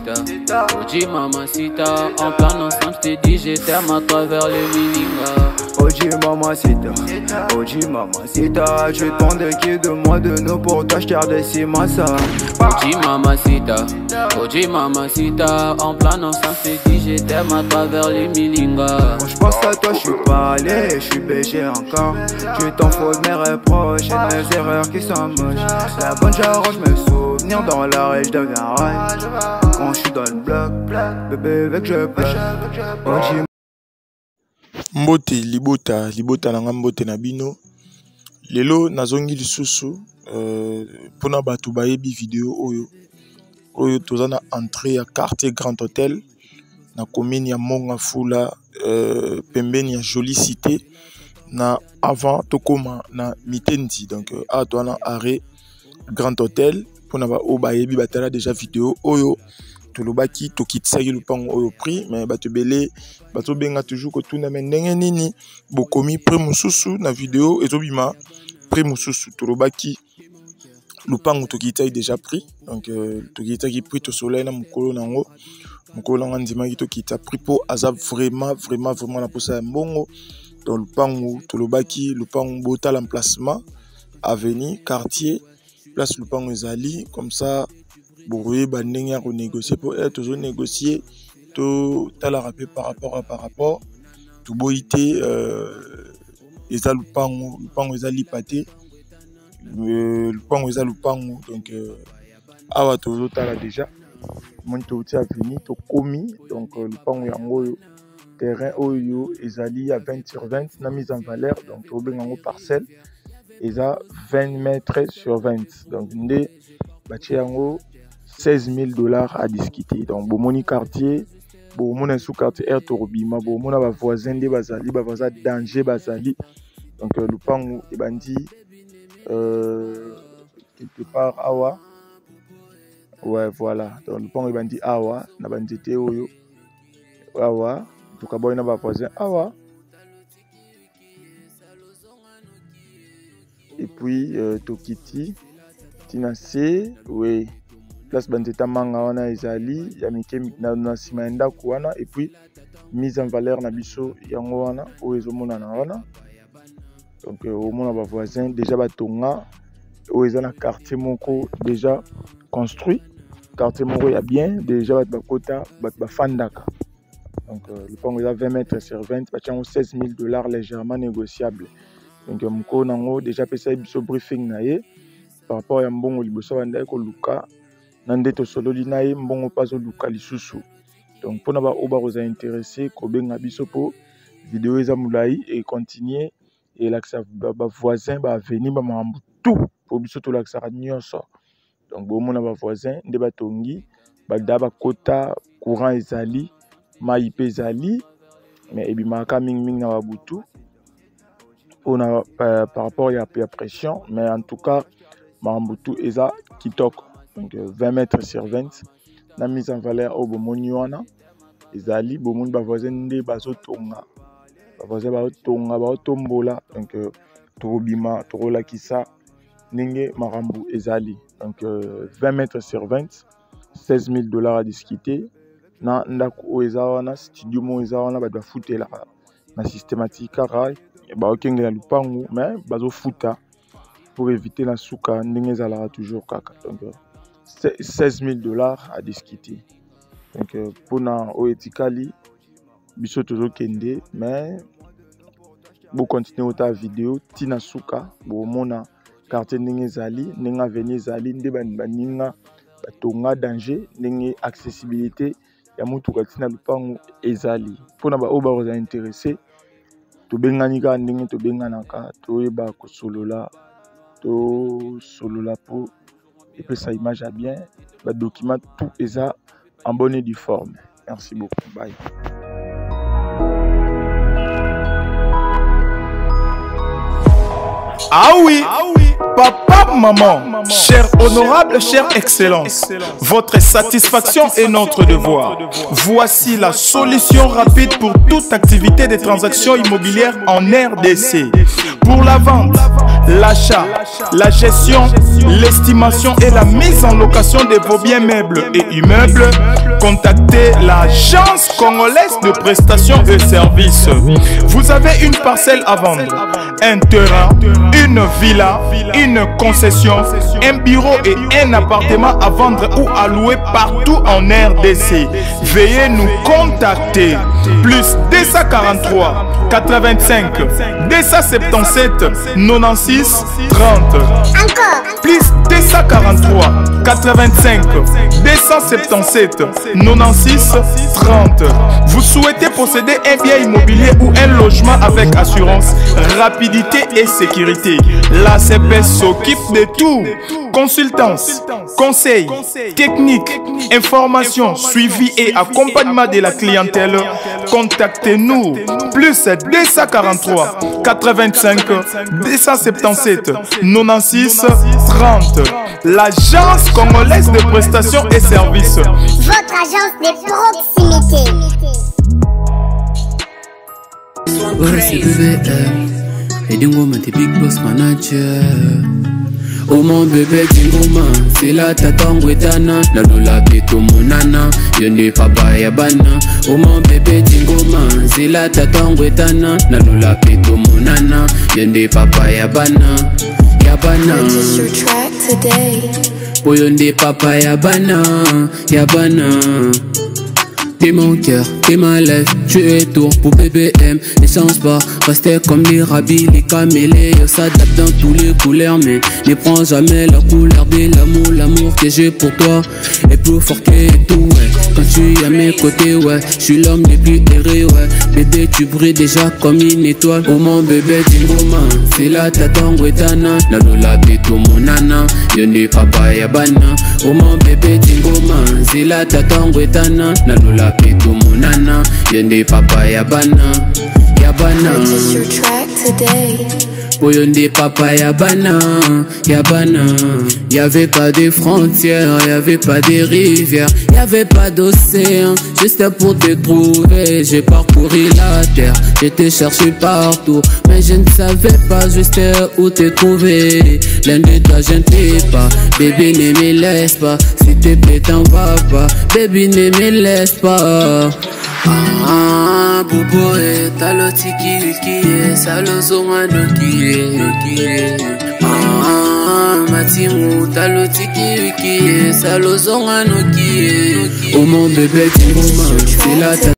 mamacita. Oji mamacita, en plan ensemble, je t'ai dit, je t'aime à travers les miningas. Oji mamacita, Oji mamacita, tu t'en qui de moi de nous pour t'acheter des cimasa. Oji mamacita, en plan ensemble, je t'ai dit, je t'aime à travers les miningas. Quand je pense à toi, je suis pas allé, je suis BG encore. Tu t'en fous de mes reproches et de mes erreurs qui sont moches. La bonne j'arrange mes souvenirs dans la rue, je deviens rail. Quand je suis dans le bloc, bébé avec je pêche. Oji Mbote libota nanga mbote na bino lelo nazongi lisusu pona batu bayebi video oyo toza na entrée ya quartier Grand Hôtel na commune ya Mongafula pembeni ya Jolie Cité na avant tokoma na Mitendi donc a toana arrêt Grand Hôtel pona ba o bayebi batala déjà vidéo oyo tolobaki tokitsaki lupango oyo prix mais bato belé bato benga toujours ko tuna mais ndenge nini bokomi prix mususu na vidéo ezobima prix mususu tolobaki lupango tokitsaki déjà prix donc tokitsaki prix to soleil na mukolo nango mukolo nga ndimaki tokitsa prix po aza vraiment na posa ya mbongo donc lupango tolobaki lupango bota l'emplacement avenue quartier place lupango ezali comme ça. Bouroué bandeng ya renégocier pour être toujours négocier tout à la rappel par rapport tout boité eza lupango eza lipate lupango eza lupango donc awa toujours tala déjà mon tout a fini to komi donc lupango yango terrain oyo ezali à 20 sur 20 na mise en valeur donc to bengango parcelle eza 20 mètres sur 20 donc ndé bâti yango $16 000 à discuter. Donc, Bomoni quartier, Bomoni sous-quartier Air Torobima, Bomoni va voisin de Bazali, va danger Bazali. Donc, le pango est bandit quelque part Awa. Ouais, voilà. Donc, le pango est bandit Awa, na bandité Oyo. Awa. Donc, aboy na va voisin Awa. Et puis, Tokiti, Tinasé, oui. Place bandeta manga wana ezali ya mike na simaenda kuana et puis mise en valeur na biso yango wana o ezomona na wana donc au mona ba voisin déjà batonga o ezana quartier moko déjà construit quartier moko ya bien déjà ba kota ba fandaka donc le pango ya 20 mètres sur 20 ba tiango $16 000 légèrement négociable donc mko nango déjà pesa biso briefing na ye par rapport ya mbongo liboso banda ko luka nande to solo linaye mbongo pazo luka lisusu donc pona ba oba roza intéressé ko benga biso po vidéo eza mulai et continuer et l'accès ba voisin ba venir ba mambu tout po biso to l'accès nyonso donc bo mona ba voisin nde ba tongi ba daba kota courant ezali mai pe ezali mais ebimaka ming na babutu pona par rapport ya pression mais en tout cas mambu tout eza kitoko. Donc 20 mètres sur 20 la mise en valeur au bomoni wana ezali bomoni ba voisin nde bazotonga ba voisin bazotonga bazotombola donc tobima tolakisa ndenge marambu ezali donc 20 mètres sur 20 $16 000 à discuter na ndako eza wana studio mo eza wana ba futela na systématique kara ba okengela lupango mais bazofuta pour éviter la souka ndenge ezala toujours kaka donc $16 000 à discuter. Donc, pour na oetikali, biso tozo kende, mais bo continuer ta vidéo, tina suka, bo mona quartier ndenge zali, ndenge avenue zali, nde baninga batonga danger, ndenge accessibilité ya mutu katina lupango ezali. Pour na ba oba oza intéressé, to bengani ka ndenge to benganaka, to yeba ko solola pour et puis ça image à bien, le document tout est en bonne et due forme. Merci beaucoup. Bye. Ah oui, papa, maman, cher honorable, chère excellence, votre satisfaction est notre devoir. Voici la solution rapide pour toute activité de transactions immobilières en RDC. Pour la vente, l'achat, la gestion, l'estimation et la mise en location de vos biens meubles et immeubles, contactez l'agence congolaise de prestations et services. Vous avez une parcelle à vendre, un terrain, une villa, une concession, un bureau et un appartement à vendre ou à louer partout en RDC. Veuillez nous contacter. Plus 243 85 277 96 30. Encore. Plus 243 85 277 96 30. Vous souhaitez posséder un bien immobilier ou un logement avec assurance, rapidité et sécurité. La CPS s'occupe de tout. Consultance, conseil, technique, information, suivi et accompagnement de la clientèle. Contactez-nous. Plus 243 85 277 96 30. L'agence congolaise de prestations et services. Votre agence de proximité. Ouais, c'est BBM. Et Dingoman, t'es Big Boss Manager. Oh mon bébé Dingoman, c'est la tatangwetana. La doula pito monana, yende papa yabana. Oh mon bébé Dingoman, c'est la tatangwetana. La doula pito monana, yende papa yabana. Yabana. Purchase your track today. Oh yende papa yabana, yabana. T'es mon cœur, t'es ma life, tu es tout pour BBM. Ne change pas, restez comme les rabis, les caméléons. S'adapte dans tous les couleurs, mais ne prends jamais la couleur de l'amour. L'amour que j'ai pour toi est plus fort que tout, ouais. Quand tu es à mes côtés, ouais, je suis l'homme le plus erré, ouais. Bébé, tu brilles déjà comme une étoile. Oh mon bébé Dingoman, c'est la tatangwetana. La doula pito monana, yone papa yabana. Oh mon bébé Dingoman, c'est la tatangwetana. La doula pito monana, yende papa yabana, yabana. Purchase your track today. Oyonde papa yabana, yabana. Y'avait pas de frontières, y'avait pas de rivières, y'avait pas d'océan, juste pour te trouver. J'ai parcouru la terre, j'ai te cherché partout, mais je ne savais pas juste où te trouver. L'un de toi je ne t'ai pas, bébé ne me laisse pas. Si t'es plaît t'en vas pas, bébé ne me laisse pas. Ah, bobo e talo tiki wiki salo zonga noki. Ah, matimu talo tiki wiki salo zonga noki. Oh mon bébé Dingoman, c'est la